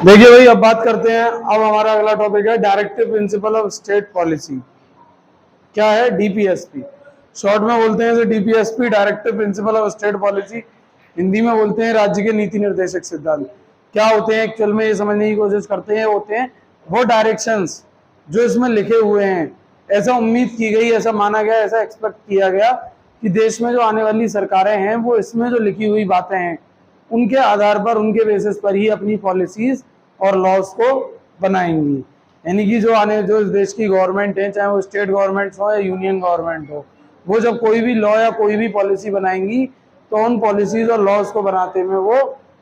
देखिए भाई, अब बात करते हैं। अब हमारा अगला टॉपिक है directive principle of state policy. क्या है डीपीएसपी? शॉर्ट में बोलते हैं DPSP, directive principle of state policy. Hindi में बोलते हैं राज्य के नीति निर्देशक सिद्धांत। क्या होते हैं एक्चुअल में, ये समझने की कोशिश करते हैं। होते हैं वो डायरेक्शंस जो इसमें लिखे हुए हैं। ऐसा उम्मीद की गई, ऐसा माना गया, ऐसा एक्सपेक्ट किया गया कि देश में जो आने वाली सरकारें हैं वो इसमें जो लिखी हुई बातें हैं उनके आधार पर, उनके बेसिस पर ही अपनी पॉलिसीज और लॉज को बनाएंगी। यानी कि जो इस देश की गवर्नमेंट है, चाहे वो स्टेट गवर्नमेंट हो या यूनियन गवर्नमेंट हो, वो जब कोई भी लॉ या कोई भी पॉलिसी बनाएंगी तो उन पॉलिसीज और लॉज को बनाते में वो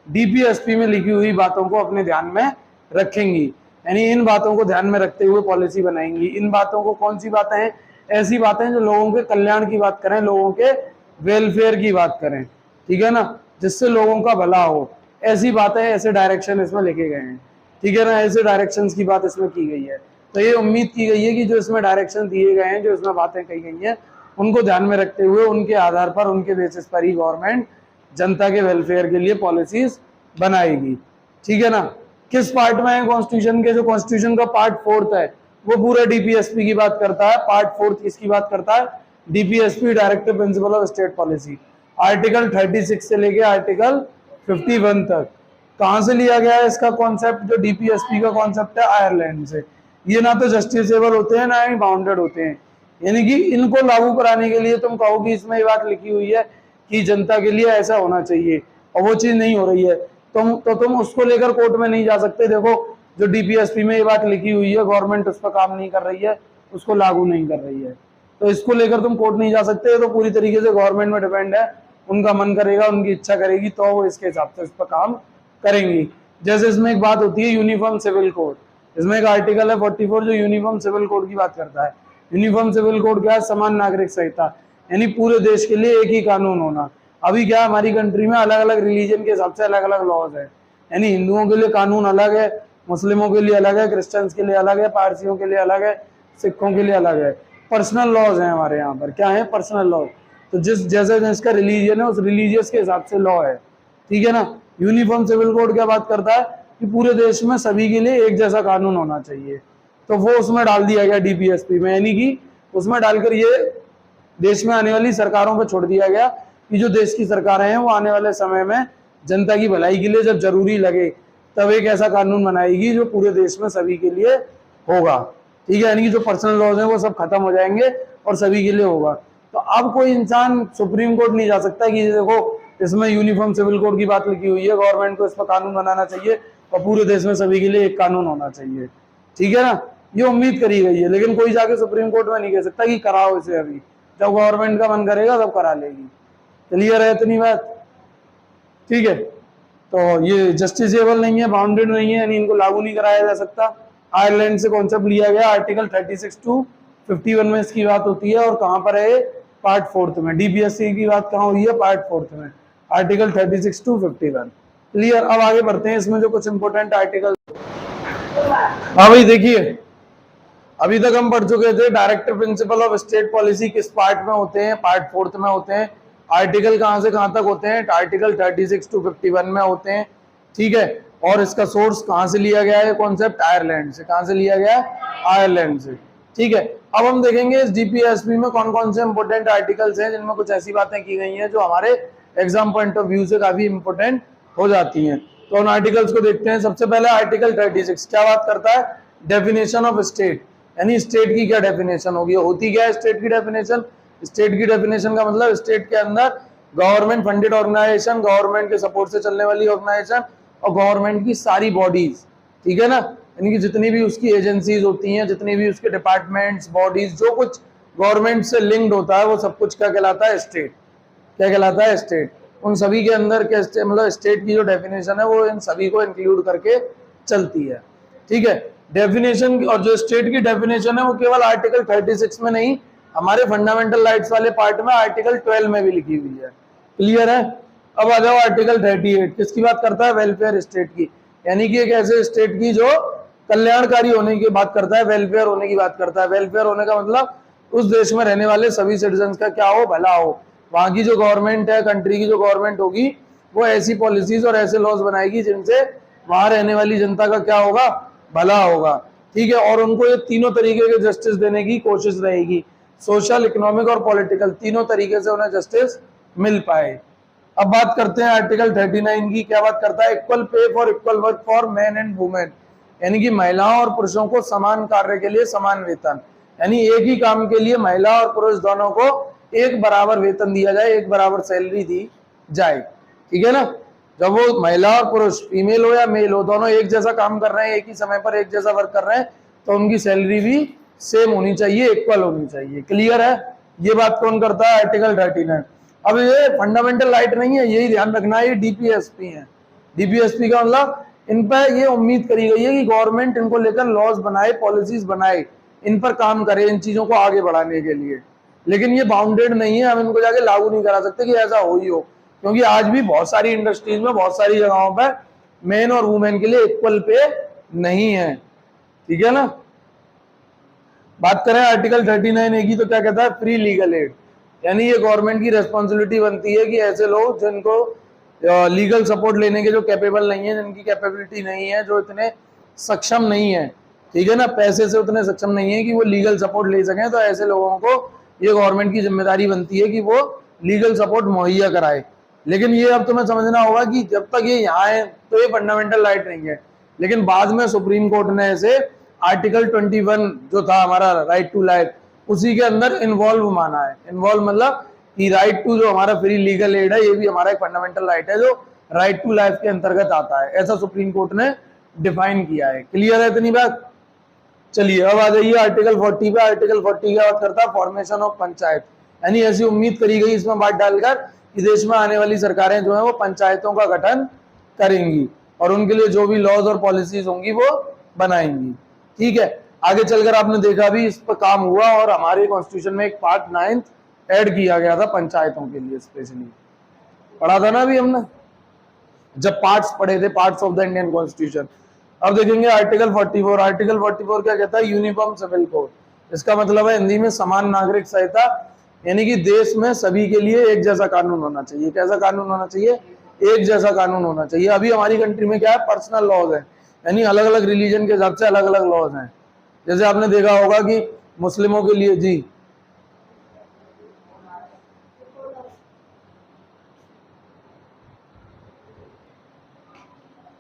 डीपीएसपी में लिखी हुई बातों को अपने ध्यान में रखेंगी। यानी इन बातों को ध्यान में रखते हुए पॉलिसी बनाएंगी। इन बातों को, कौन सी बातें हैं? ऐसी बातें जो लोगों के कल्याण की बात करें, लोगों के वेलफेयर की बात करें, ठीक है ना, जिससे लोगों का भला हो। ऐसी बातें, ऐसे डायरेक्शन इसमें लिखे गए हैं, ठीक है ना। ऐसे डायरेक्शंस की बात इसमें की गई है। तो ये उम्मीद की गई है कि जो इसमें डायरेक्शन दिए गए हैं, जो इसमें बातें कही गई हैं, उनको ध्यान में रखते हुए, उनके आधार पर, उनके बेसिस पर ही गवर्नमेंट जनता के वेलफेयर के लिए पॉलिसीज बनाएगी, ठीक है ना। किस पार्ट में है कॉन्स्टिट्यूशन के? जो कॉन्स्टिट्यूशन का पार्ट 4 है वो पूरा डीपीएसपी की बात करता है। पार्ट 4 किसकी बात करता है? DPSP, directive principle of state policy. Article 36 से लेके आर्टिकल 51 तक। कहां से लिया गया है इसका कॉन्सेप्ट? जो डीपीएसपी का कॉन्सेप्ट है, आयरलैंड से। ये ना तो जस्टिसेबल होते हैं, ना ही बाउंडेड होते हैं। यानी कि इनको लागू कराने के लिए तुम कहो कि इसमें ये बात लिखी हुई है कि जनता के लिए ऐसा होना चाहिए, और वो चीज नहीं हो रही है, तुम उसको लेकर कोर्ट में नहीं जा सकते। देखो, जो डीपीएसपी में ये बात लिखी हुई है, गवर्नमेंट उस पर काम नहीं कर रही है, उसको लागू नहीं कर रही है, तो इसको लेकर तुम कोर्ट नहीं जा सकते। तो पूरी तरीके से गवर्नमेंट में डिपेंड है। उनका मन करेगा, उनकी इच्छा करेगी तो वो इसके हिसाब से इस पर काम करेंगी। जैसे इसमें एक बात होती है यूनिफॉर्म सिविल कोड। इसमें एक आर्टिकल है 44 जो यूनिफॉर्म सिविल कोड की बात करता है। यूनिफॉर्म सिविल कोड क्या है? समान नागरिक संहिता, यानी पूरे देश के लिए एक ही कानून होना। अभी क्या, हमारी कंट्री में अलग अलग रिलीजन के हिसाब से अलग अलग लॉज है। यानी हिंदुओं के लिए कानून अलग है, मुस्लिमों के लिए अलग है, क्रिश्चियंस के लिए अलग है, पारसियों के लिए अलग है, सिखों के लिए अलग है। पर्सनल लॉज है हमारे यहाँ पर। क्या है? Personal laws. तो जैसे जिसका रिलीजन है उस रिलीजियस के हिसाब से लॉ है, ठीक है ना। यूनिफॉर्म सिविल कोड क्या बात करता है कि पूरे देश में सभी के लिए एक जैसा कानून होना चाहिए। तो वो उसमें डाल दिया गया डीपीएसपी में। यानी कि उसमें डालकर ये देश में आने वाली सरकारों पर छोड़ दिया गया कि जो देश की सरकारें हैं वो आने वाले समय में जनता की भलाई के लिए जब जरूरी लगे तब एक ऐसा कानून बनाएगी जो पूरे देश में सभी के लिए होगा, ठीक है। यानी कि जो पर्सनल लॉज हैं वो सब खत्म हो जाएंगे और सभी के लिए होगा। तो अब कोई इंसान सुप्रीम कोर्ट नहीं जा सकता कि देखो इसमें यूनिफॉर्म सिविल कोड की बात लिखी हुई है, गवर्नमेंट को इस पर कानून बनाना चाहिए और पूरे देश में सभी के लिए एक कानून होना चाहिए, ठीक है ना। ये उम्मीद करी गई है, लेकिन कोई जाके सुप्रीम कोर्ट में नहीं कह सकता कि कराओ इसे। अभी जब गवर्नमेंट का मन करेगा तब करा लेगी। क्लियर है इतनी बात? ठीक है। तो ये जस्टिसेबल नहीं है, बाउंडेड नहीं है, यानी इनको लागू नहीं कराया जा सकता। आयरलैंड से कॉन्सेप्ट लिया गया। आर्टिकल 36 टू 51 में इसकी बात होती है। और कहां पर है? पार्ट 4 में। डीपीएससी की बात कहां हुई है? पार्ट 4 में, आर्टिकल 36 टू 51। क्लियर? अब आगे बढ़ते हैं। इसमें जो कुछ इंपोर्टेंट आर्टिकल, हाँ भाई देखिए, अभी तक हम पढ़ चुके थे directive principle of state policy किस पार्ट में होते हैं? पार्ट 4 में होते हैं। आर्टिकल कहां से कहां तक होते हैं? आर्टिकल 36 टू 51 में होते हैं, ठीक है। और इसका सोर्स कहां से लिया गया है? कॉन्सेप्ट आयरलैंड से। कहां से लिया गया? आयरलैंड से, ठीक है। अब हम देखेंगे इस डीपीएसपी में कौन कौन से इंपोर्टेंट आर्टिकल्स हैं जिनमें कुछ ऐसी बातें की गई हैं जो हमारे एग्जाम पॉइंट ऑफ व्यू से काफी इंपोर्टेंट हो जाती हैं। तो उन आर्टिकल्स को देखते हैं। सबसे पहले आर्टिकल 36 क्या बात करता है? डेफिनेशन ऑफ स्टेट, यानी स्टेट की क्या डेफिनेशन होगी, होती क्या है स्टेट की डेफिनेशन? स्टेट की डेफिनेशन का मतलब स्टेट के अंदर गवर्नमेंट फंडेड ऑर्गेनाइजेशन, गवर्नमेंट के सपोर्ट से चलने वाली ऑर्गेनाइजेशन और गवर्नमेंट की सारी बॉडीज, ठीक है ना। यानी कि जितनी भी उसकी एजेंसीज होती हैं, जितनी भी उसके डिपार्टमेंट्स, बॉडीज, जो कुछ गवर्नमेंट से लिंक्ड होता है वो सब कुछ क्या कहलाता है? स्टेट। क्या कहलाता है? स्टेट। उन सभी के अंदर क्या मतलब स्टेट की जो डेफिनेशन है वो इन सभी को इंक्लूड करके चलती है, ठीक है। डेफिनेशन और जो स्टेट की डेफिनेशन है वो केवल आर्टिकल 36 में नहीं, हमारे फंडामेंटल राइट्स वाले पार्ट में आर्टिकल 12 में भी लिखी हुई है। क्लियर है? अब आ जाओ आर्टिकल 38। किसकी बात करता है? वेलफेयर स्टेट की। यानी कि एक ऐसे स्टेट की जो कल्याणकारी होने की बात करता है, वेलफेयर होने की बात करता है। वेलफेयर होने का मतलब उस देश में रहने वाले सभी सिटीजन का क्या हो? भला हो। वहां की जो गवर्नमेंट है, कंट्री की जो गवर्नमेंट होगी, वो ऐसी पॉलिसीज और ऐसे लॉज बनाएगी जिनसे वहां रहने वाली जनता का क्या होगा, भला होगा। ठीक है, और उनको ये तीनों तरीके के जस्टिस देने की कोशिश रहेगी, सोशल, इकोनॉमिक और पॉलिटिकल, तीनों तरीके से उन्हें जस्टिस मिल पाए। अब बात करते हैं आर्टिकल 39 की। क्या बात करता है, equal pay for equal work for man and women, यानी कि महिलाओं और पुरुषों को समान कार्य के लिए समान वेतन, यानी एक ही काम के लिए महिला और पुरुष दोनों को एक बराबर वेतन दिया जाए, एक बराबर सैलरी दी जाए। ठीक है ना, जब वो महिला और पुरुष, फीमेल हो या मेल हो, दोनों एक जैसा काम कर रहे हैं, एक ही समय पर एक जैसा वर्क कर रहे हैं, तो उनकी सैलरी भी सेम होनी चाहिए, इक्वल होनी चाहिए। क्लियर है, ये बात कौन करता है, आर्टिकल 39। अब ये फंडामेंटल राइट नहीं है, यही ध्यान रखना है, ये डीपीएसपी है। डीपीएसपी का मतलब इन पर ये उम्मीद करी गई है कि गवर्नमेंट इनको लेकर लॉज बनाए, पॉलिसीज बनाए, इन पर काम करे, इन चीजों को आगे बढ़ाने के लिए। लेकिन ये बाउंडेड नहीं है, हम इनको जाके लागू नहीं करा सकते कि ऐसा हो ही हो, क्योंकि आज भी बहुत सारी इंडस्ट्रीज में, बहुत सारी जगहों पर मेन और वुमेन के लिए इक्वल पे नहीं है। ठीक है ना। बात करें आर्टिकल 39A की, तो क्या कहता है, फ्री लीगल एड, यानी ये गवर्नमेंट की रेस्पॉन्सिबिलिटी बनती है कि ऐसे लोग जिनको लीगल सपोर्ट लेने के जो कैपेबल नहीं है, जिनकी कैपेबिलिटी नहीं है, जो इतने सक्षम नहीं है, ठीक है ना, पैसे से उतने सक्षम नहीं है कि वो लीगल सपोर्ट ले सकें, तो ऐसे लोगों को ये गवर्नमेंट की जिम्मेदारी बनती है कि वो लीगल सपोर्ट मुहैया कराए। लेकिन ये अब तुम्हें समझना होगा कि जब तक ये यहाँ है तो ये फंडामेंटल राइट नहीं है, लेकिन बाद में सुप्रीम कोर्ट ने ऐसे आर्टिकल 21 जो था हमारा राइट टू लाइफ, उसी के अंदर इन्वॉल्व माना है। इन्वॉल्व मतलब कि राइट टू जो हमारा फ्री लीगल एड है, ये भी हमारा एक फंडामेंटल राइट है जो राइट टू लाइफ के अंतर्गत आता है, ऐसा सुप्रीम कोर्ट ने डिफाइन किया है। क्लियर है इतनी बात। चलिए अब आ जाइए आर्टिकल 40 पे। आर्टिकल 40 क्या बात करता है, फॉर्मेशन ऑफ पंचायत, यानी ऐसी उम्मीद करी गई इसमें बात डालकर कि देश में आने वाली सरकारें जो है वो पंचायतों का गठन करेंगी और उनके लिए जो भी लॉज और पॉलिसीज होंगी वो बनाएंगी। ठीक है, आगे चलकर आपने देखा भी इस पर काम हुआ और हमारे कॉन्स्टिट्यूशन में एक पार्ट 9 ऐड किया गया था पंचायतों के लिए, स्पेशली पढ़ा था ना अभी हमने जब पार्ट्स पढ़े थे, parts of the Indian constitution. अब देखेंगे आर्टिकल 44। आर्टिकल 44 क्या कहता है, यूनिफॉर्म सिविल कोड, इसका मतलब है हिंदी में समान नागरिक संहिता, यानी कि देश में सभी के लिए एक जैसा कानून होना चाहिए। कैसा कानून होना चाहिए, एक जैसा कानून होना चाहिए। अभी हमारी कंट्री में क्या है, पर्सनल लॉज है, यानी अलग अलग रिलीजन के हिसाब से अलग अलग लॉज हैं। जैसे आपने देखा होगा कि मुस्लिमों के लिए, जी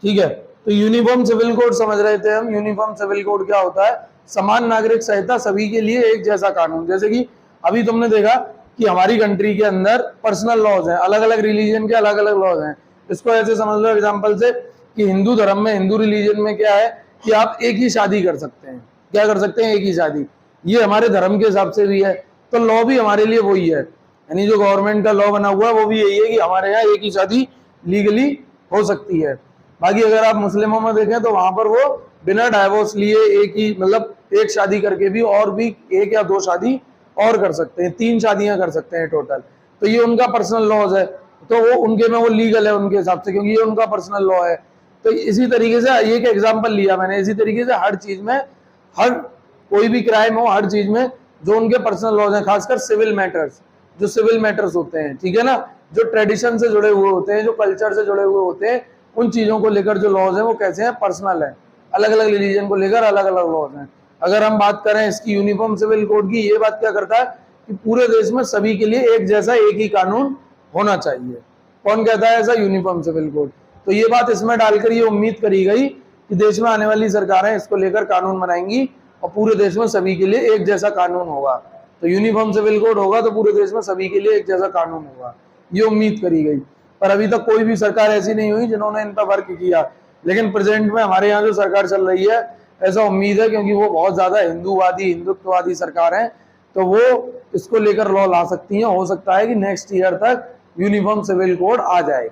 ठीक है, तो यूनिफॉर्म सिविल कोड समझ रहे थे हम। यूनिफॉर्म सिविल कोड क्या होता है, समान नागरिक संहिता, सभी के लिए एक जैसा कानून। जैसे कि अभी तुमने देखा कि हमारी कंट्री के अंदर पर्सनल लॉज हैं, अलग अलग रिलीजन के अलग अलग लॉज हैं। इसको ऐसे समझ लो एग्जांपल से कि हिंदू धर्म में, हिंदू रिलीजन में क्या है कि आप एक ही शादी कर सकते हैं। क्या कर सकते हैं, एक ही शादी। ये हमारे धर्म के हिसाब से भी है, तो लॉ भी हमारे लिए वही है, यानी जो गवर्नमेंट का लॉ बना हुआ है वो भी यही है कि हमारे यहाँ एक ही शादी लीगली हो सकती है। बाकी अगर आप मुस्लिमों में देखें तो वहां पर वो बिना डाइवोर्स लिए एक ही, मतलब एक शादी करके भी और भी एक या दो शादी और कर सकते हैं, 3 शादियां कर सकते हैं टोटल। तो ये उनका पर्सनल लॉज है, तो वो उनके में वो लीगल है उनके हिसाब से, क्योंकि ये उनका पर्सनल लॉ है। तो इसी तरीके से ये एक एग्जाम्पल लिया मैंने, इसी तरीके से हर चीज में, हर कोई भी क्राइम हो, हर चीज में जो उनके पर्सनल लॉज हैं, खासकर सिविल मैटर्स, जो सिविल मैटर्स होते हैं, ठीक है ना, जो ट्रेडिशन से जुड़े हुए होते हैं, जो कल्चर से जुड़े हुए होते हैं, उन चीजों को लेकर जो लॉज है वो कैसे हैं, पर्सनल है। अलग अलग रिलीजन को लेकर अलग अलग लॉज हैं। अगर हम बात करें इसकी यूनिफॉर्म सिविल कोड की, ये बात क्या करता है कि पूरे देश में सभी के लिए एक जैसा, एक ही कानून होना चाहिए। कौन कहता है ऐसा, यूनिफॉर्म सिविल कोड। तो ये बात इसमें डालकर ये उम्मीद करी गई कि देश में आने वाली सरकारें इसको लेकर कानून बनाएंगी और पूरे देश में सभी के लिए एक जैसा कानून होगा। तो यूनिफॉर्म सिविल कोड होगा तो पूरे देश में सभी के लिए एक जैसा कानून होगा, ये उम्मीद करी गई। पर अभी तक कोई भी सरकार ऐसी नहीं हुई जिन्होंने इन पर वर्क किया। लेकिन प्रेजेंट में हमारे यहाँ जो सरकार चल रही है, ऐसा उम्मीद है, क्योंकि वो बहुत ज्यादा हिंदूवादी, हिंदुत्ववादी सरकार है, तो वो इसको लेकर लॉ ला सकती है। हो सकता है कि नेक्स्ट ईयर तक यूनिफॉर्म सिविल कोड आ जाए।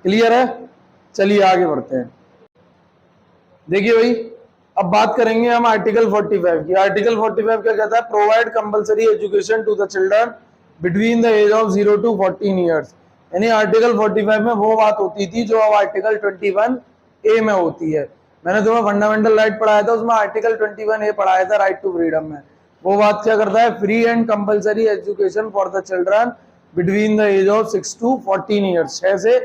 क्लियर है, चलिए आगे बढ़ते हैं। देखिए भाई, अब बात करेंगे हम आर्टिकल 45 की। आर्टिकल 45 क्या कहता है, provide compulsory education to the children between the age of 0 to 14 years. यानी आर्टिकल 45 में वो बात होती थी जो अब आर्टिकल 21A में होती है। मैंने तुम्हें फंडामेंटल राइट पढ़ाया था, उसमें आर्टिकल 21A पढ़ाया था, राइट टू फ्रीडम में। वो बात क्या करता है, free and compulsory education for the children between the age of 6 to 14 years, 6 से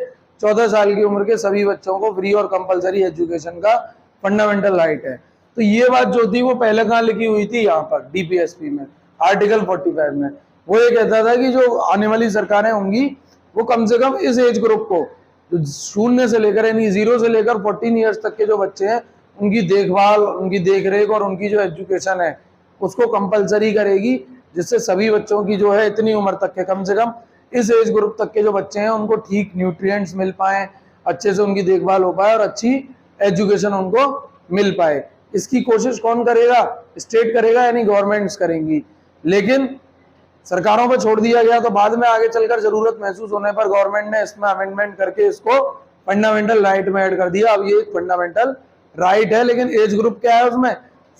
14 साल की उम्र के सभी बच्चों को फ्री और कंपलसरी एजुकेशन का फंडामेंटल राइट है। तो ये बात जो थी वो पहले कहाँ लिखी हुई थी, यहाँ पर डीपीएसपी में आर्टिकल 45 में। वो ये कहता था कि जो आने वाली सरकारें होंगी वो कम से कम इस एज ग्रुप को, जो 0 से लेकर यानी 0 से लेकर 14 ईयर्स तक के जो बच्चे हैं उनकी देखभाल, उनकी देखरेख और उनकी जो एजुकेशन है उसको कंपलसरी करेगी, जिससे सभी बच्चों की जो है इतनी उम्र तक के, कम से कम इस एज ग्रुप तक के जो बच्चे हैं उनको ठीक न्यूट्रिएंट्स मिल पाए, अच्छे से उनकी देखभाल हो पाए और अच्छी एजुकेशन उनको मिल पाए। इसकी कोशिश कौन करेगा? स्टेट करेगा यानी गवर्नमेंट्स करेंगी। लेकिन सरकारों पर छोड़ दिया गया, तो बाद में आगे चलकर जरूरत महसूस होने पर गवर्नमेंट ने इसमें अमेंडमेंट करके इसको फंडामेंटल राइट में ऐड कर दिया। अब ये एक फंडामेंटल राइट है, लेकिन एज ग्रुप क्या है उसमें?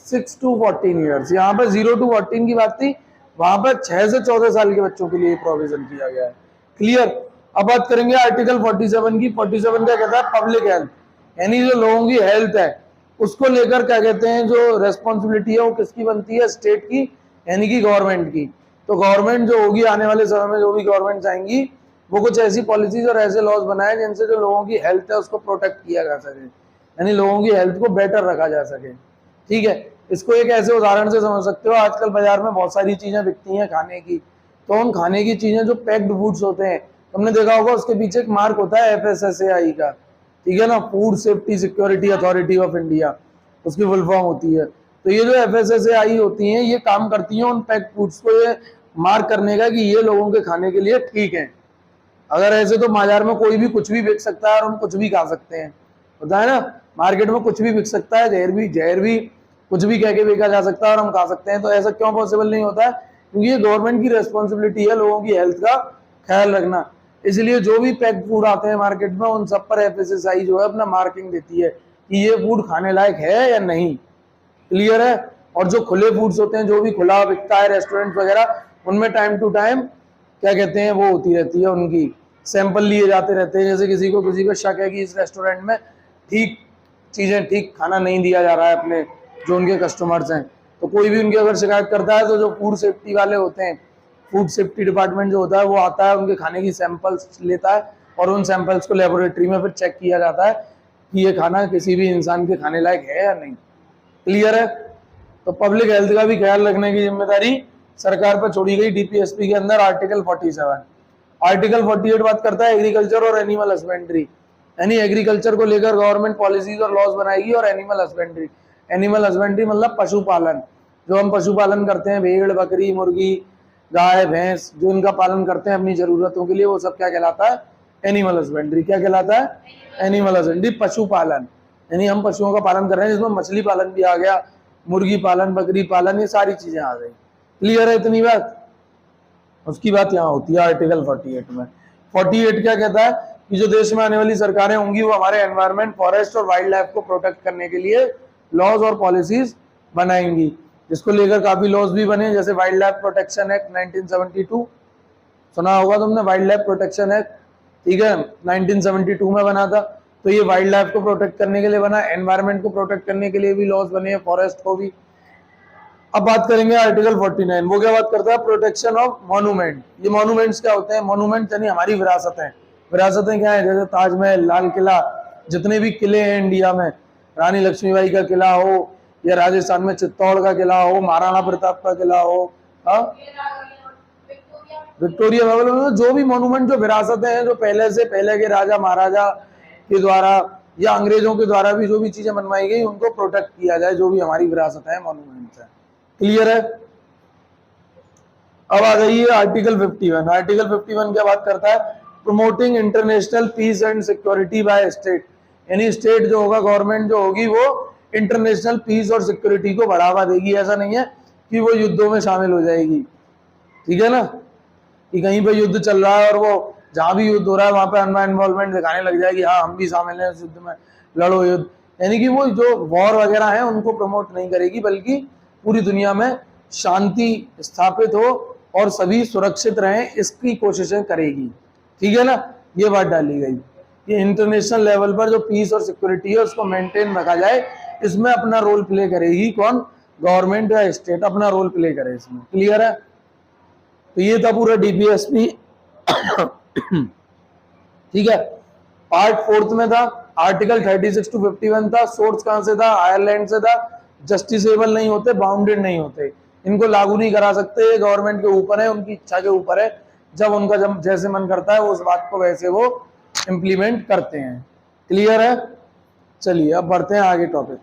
6 to 14 ईयर्स। यहाँ पर 0 to 14 की बात थी, वहां पर 6 से 14 साल के बच्चों के लिए प्रोविजन किया गया है। क्लियर? अब बात करेंगे आर्टिकल 47 की। 47 क्या कहता है? पब्लिक हेल्थ, यानी जो लोगों की हेल्थ है उसको लेकर क्या कहते हैं, जो रेस्पॉन्सिबिलिटी है वो किसकी बनती है? स्टेट की, यानी कि गवर्नमेंट की। तो गवर्नमेंट जो होगी आने वाले समय में, जो भी गवर्नमेंट आएंगी, वो कुछ ऐसी पॉलिसीज और ऐसे लॉज बनाए जिनसे जो लोगों की हेल्थ है उसको प्रोटेक्ट किया जा सके, यानी लोगों की हेल्थ को बेटर रखा जा सके। ठीक है, इसको एक ऐसे उदाहरण से समझ सकते हो। आजकल बाजार में बहुत सारी चीजें बिकती हैं खाने की, तो उन खाने की चीजें जो पैक्ड फूड्स होते हैं, तुमने देखा होगा उसके पीछे एक मार्क होता है FSSAI का, ठीक है ना, food safety security authority of India, उसकी फुल फॉर्म होती है। तो ये जो FSSAI होती हैं ये काम करती हैं उन पैक्ड फूड्स को ये मार्क करने का कि ये लोगों के खाने के लिए ठीक है। अगर ऐसे तो बाजार में कोई भी कुछ भी बिक सकता है और हम कुछ भी खा सकते हैं, होता है ना, मार्केट में कुछ भी बिक सकता है, जहर भी कुछ भी कह के बेचा जा सकता है और हम खा सकते हैं। तो ऐसा क्यों पॉसिबल नहीं होता है? क्योंकि ये गवर्नमेंट की रेस्पॉन्सिबिलिटी है लोगों की हेल्थ का ख्याल रखना। इसलिए जो भी पैक्ड फूड आते हैं मार्केट में उन सब पर FSSAI जो है अपना मार्किंग देती है कि ये फूड खाने लायक है या नहीं। क्लियर है? और जो खुले फूड्स होते हैं, जो भी खुला बिकता है रेस्टोरेंट वगैरह, उनमें टाइम टू टाइम क्या कहते हैं वो होती रहती है, उनकी सैंपल लिए जाते रहते हैं। जैसे किसी को शक है कि इस रेस्टोरेंट में ठीक चीजें, ठीक खाना नहीं दिया जा रहा है अपने जो उनके कस्टमर्स हैं, तो कोई भी उनकी अगर शिकायत करता है तो जो फूड सेफ्टी वाले होते हैं, फूड सेफ्टी डिपार्टमेंट जो होता है वो आता है, उनके खाने की सैंपल्स लेता है और उन सैंपल्स को लेबोरेटरी में फिर चेक किया जाता है कि ये खाना किसी भी इंसान के खाने लायक है या नहीं। क्लियर है? तो पब्लिक हेल्थ का भी ख्याल रखने की जिम्मेदारी सरकार पर छोड़ी गई डीपीएसपी के अंदर आर्टिकल 47। आर्टिकल 48 बात करता है एग्रीकल्चर और एनिमल हस्बेंड्री, यानी एग्रीकल्चर को लेकर गवर्नमेंट पॉलिसीज और लॉज बनाएगी। और एनिमल हस्बेंड्री, एनिमल हस्बेंड्री मतलब पशुपालन, जो हम पशुपालन करते हैं, भेड़, बकरी, मुर्गी, गाय, भैंस, जो इनका पालन करते हैं अपनी जरूरतों के लिए, वो सब क्या कहलाता है? Animal husbandry. क्या कहलाता है? एनिमल हस्बेंड्री, पशुपालन, यानी हम पशुओं का पालन कर रहे हैं, जिसमें मछली पालन भी आ गया, मुर्गी पालन, बकरी पालन, ये सारी चीजें आ गई। क्लियर है इतनी बात? उसकी बात यहाँ होती है आर्टिकल 48 में। 48 क्या कहता है कि जो देश में आने वाली सरकारें होंगी वो हमारे एनवायरनमेंट, फॉरेस्ट और वाइल्ड लाइफ को प्रोटेक्ट करने के लिए लॉज और पॉलिसीज बनाएंगी, जिसको लेकर काफी लॉज भी बने, जैसे वाइल्ड लाइफ प्रोटेक्शन एक्ट 1972, सुना होगा तुमने, वाइल्ड लाइफ प्रोटेक्शन एक्ट, ठीक है, 1972 में बना था। तो ये वाइल्ड लाइफ को प्रोटेक्ट करने के लिए बना, एनवायरनमेंट को प्रोटेक्ट करने के लिए भी लॉज बने हैं, फॉरेस्ट को भी। अब बात करेंगे आर्टिकल 49, वो क्या बात करता है? Protection of monument. ये मॉन्यूमेंट्स क्या होते हैं? मॉन्यूमेंट यानी हमारी विरासतें। विरासतें क्या है? जैसे ताजमहल, लाल किला, जितने भी किले हैं इंडिया में, रानी लक्ष्मीबाई का किला हो या राजस्थान में चित्तौड़ का किला हो, महाराणा प्रताप का किला हो, विक्टोरिया मेमोरियल, जो भी मॉन्यूमेंट, जो विरासतें हैं, जो पहले के राजा महाराजा के द्वारा या अंग्रेजों के द्वारा भी जो भी चीजें बनवाई गई उनको प्रोटेक्ट किया जाए, जो भी हमारी विरासत है, मॉन्यूमेंट्स है। क्लियर है? अब आ जाइए आर्टिकल 51। आर्टिकल 51 क्या बात करता है? Promoting international peace and security by state, यानी स्टेट जो होगा, गवर्नमेंट जो होगी, वो इंटरनेशनल पीस और सिक्योरिटी को बढ़ावा देगी। ऐसा नहीं है कि वो युद्धों में शामिल हो जाएगी, ठीक है ना, कि कहीं पे युद्ध चल रहा है और वो जहां भी युद्ध हो रहा है वहां पे हमारा इन्वॉल्वमेंट दिखाने लग जाएगी, हाँ हम भी शामिल हैं इस युद्ध में, लड़ो युद्ध। यानी कि वो जो वॉर वगैरह है उनको प्रमोट नहीं करेगी, बल्कि पूरी दुनिया में शांति स्थापित हो और सभी सुरक्षित रहें, इसकी कोशिशें करेगी। ठीक है ना, ये बात डाली गई कि इंटरनेशनल लेवल पर जो पीस और सिक्योरिटी है उसको मेंटेन रखा जाए, इसमें अपना रोल प्ले करेगी कौन? गवर्नमेंट या स्टेट अपना रोल प्ले करे इसमें। क्लियर है? तो ये था पूरा डीपीएसपी। ठीक है, पार्ट 4 में था, आर्टिकल 36 to 51 था। सोर्स कहां से था? आयरलैंड से था। जस्टिसेबल नहीं होते, बाउंडेड नहीं होते, इनको लागू नहीं करा सकते, गवर्नमेंट के ऊपर है, उनकी इच्छा के ऊपर है, जब उनका जब जैसे मन करता है उस बात को वैसे वो इम्प्लीमेंट करते हैं। क्लियर है? चलिए अब बढ़ते हैं आगे टॉपिक।